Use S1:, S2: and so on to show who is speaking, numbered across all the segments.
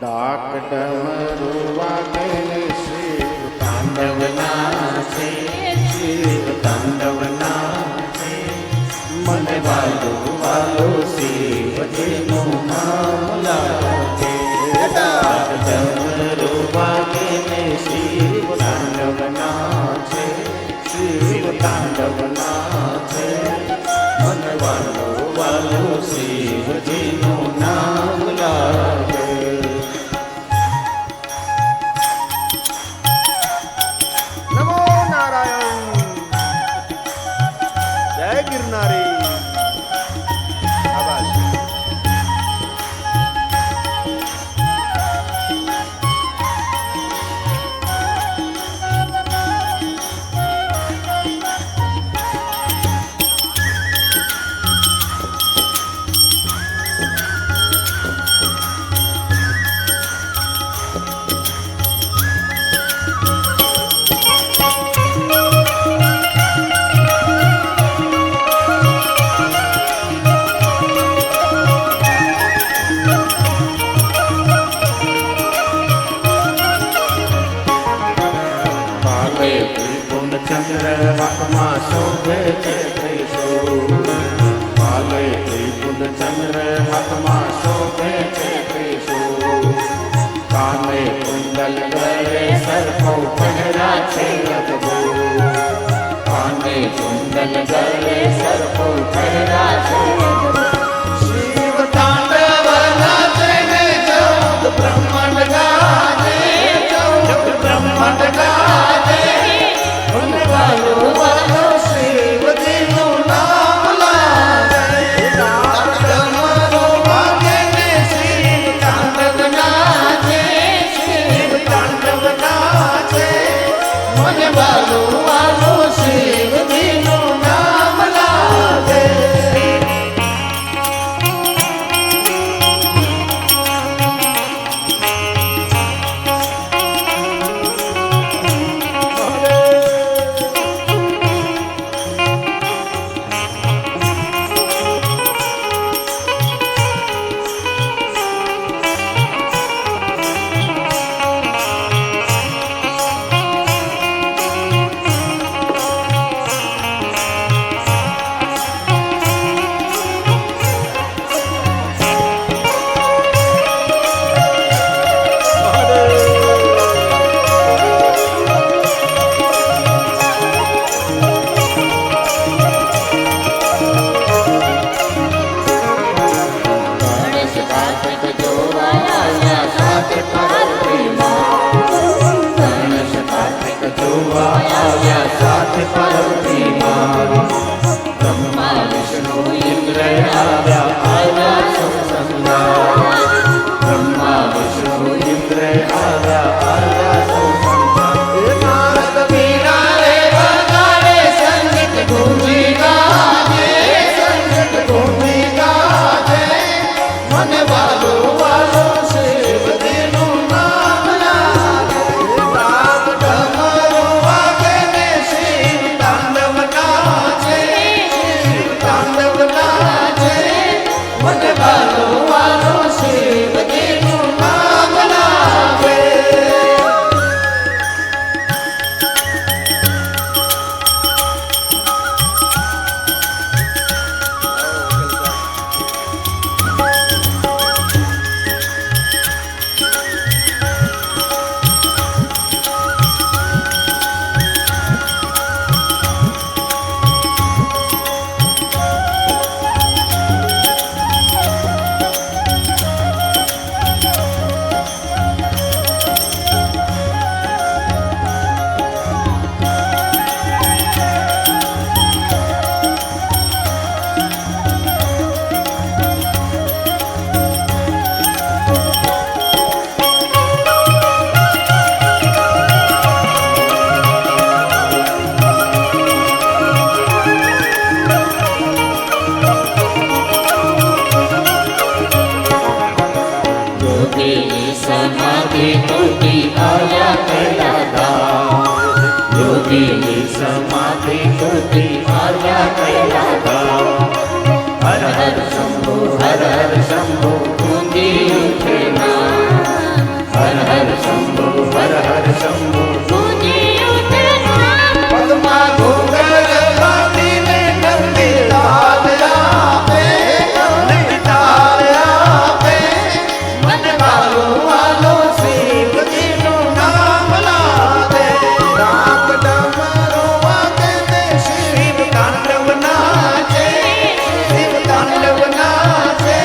S1: ડાક ડમરૂ વાગે ને શિવ તાંડવ નાચે, શિવ તાંડવ નાચે. મને વાલો વાલો શિવજીનું નામ લાગે. ડાક ડમરૂ વાગે ને શિવ તાંડવ નાચે, શિવ તાંડવ નાચે. મને વાલો વાલો શિવજીનું નામ લાગે. ચંદ્ર હાથમાં શોભે છે ત્રિશૂળ. વાલે ત્રિપુલ ચંદ્ર હાથમાં શોભે છે ત્રિશૂળ. કાને કુંડલ ગળે સરખો પહેરા છે અદભુત. કાને કુંડલ ગળે સરખો પહેરા છે અદભુત. શિવ તાંડવ નાચે ને ચૌદ બ્રહ્માંડ ગાજે, ચૌદ બ્રહ્માંડ ગાજે. વાલો વાલો શિવજીનું નામ લાગે. ડાક ડમરૂ વાગે ને શિવ તાંડવ નાચે, શિવ તાંડવ નાચે. મને વાલો વાલો શિવજીનું નામ લાગે. બ્રહ્મા વિષ્ણુ ઇન્દ્ર આવ્યા આવ્યા સૌ સંગાર. બ્રહ્મા વિષ્ણુ ઇન્દ્ર આવ્યા આવ્યા સૌ સંગાર. નારદ વીણા રે વગાડે સંગીત ગુંજી ગાજે, સંગીત ગુંજી ગાજે. મને વાલો વાલો શિવજીનું નામ લાગે. ડાક ડમરૂ વાગે ને શિવ તાંડવ નાચે, શિવ તાંડવ નાચે. મને વાલો વાલો શિવજીનું નામ લાગે. समाधि टूटी आया कैलादास, योगी की समाधि टूटी आया कैलादास। हर हर शंभु गूंजी उठे नाम, વાલો વાલો શિવજીનું નામ લાદે. રાગ ડમરો વાગે ને શિવ તાંડવ નાચે, શિવ તાંડવ નાચે.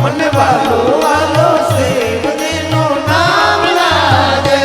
S1: મને વાલો વાલો શિવજીનું નામ લાદે.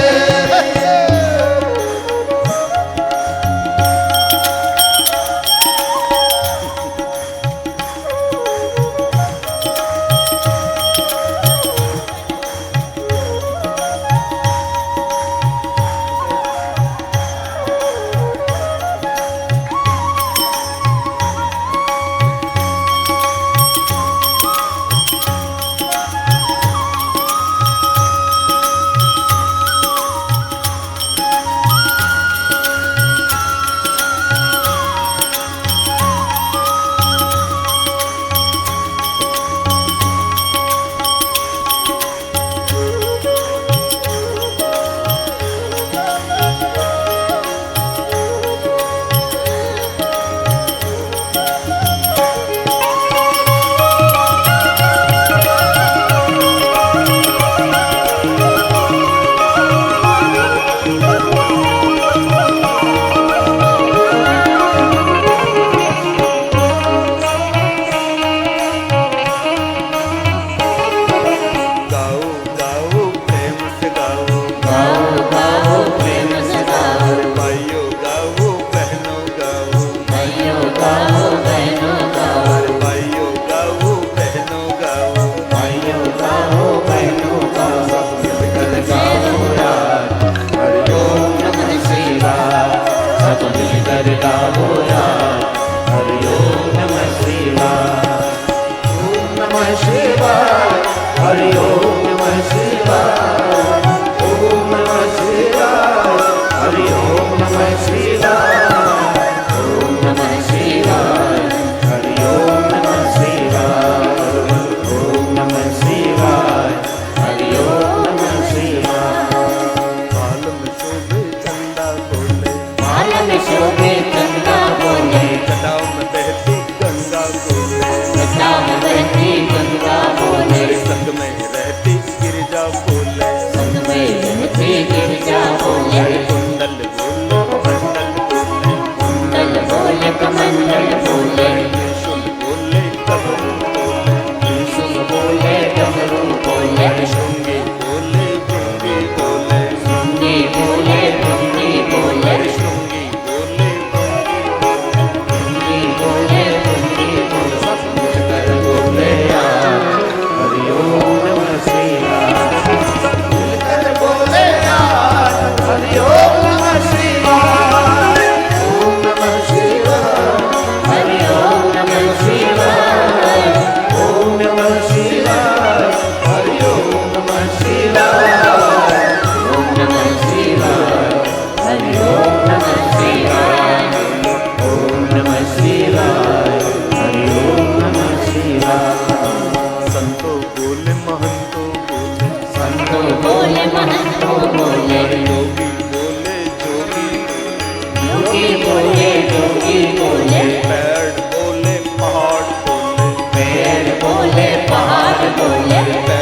S2: बोले पहाड़ बोले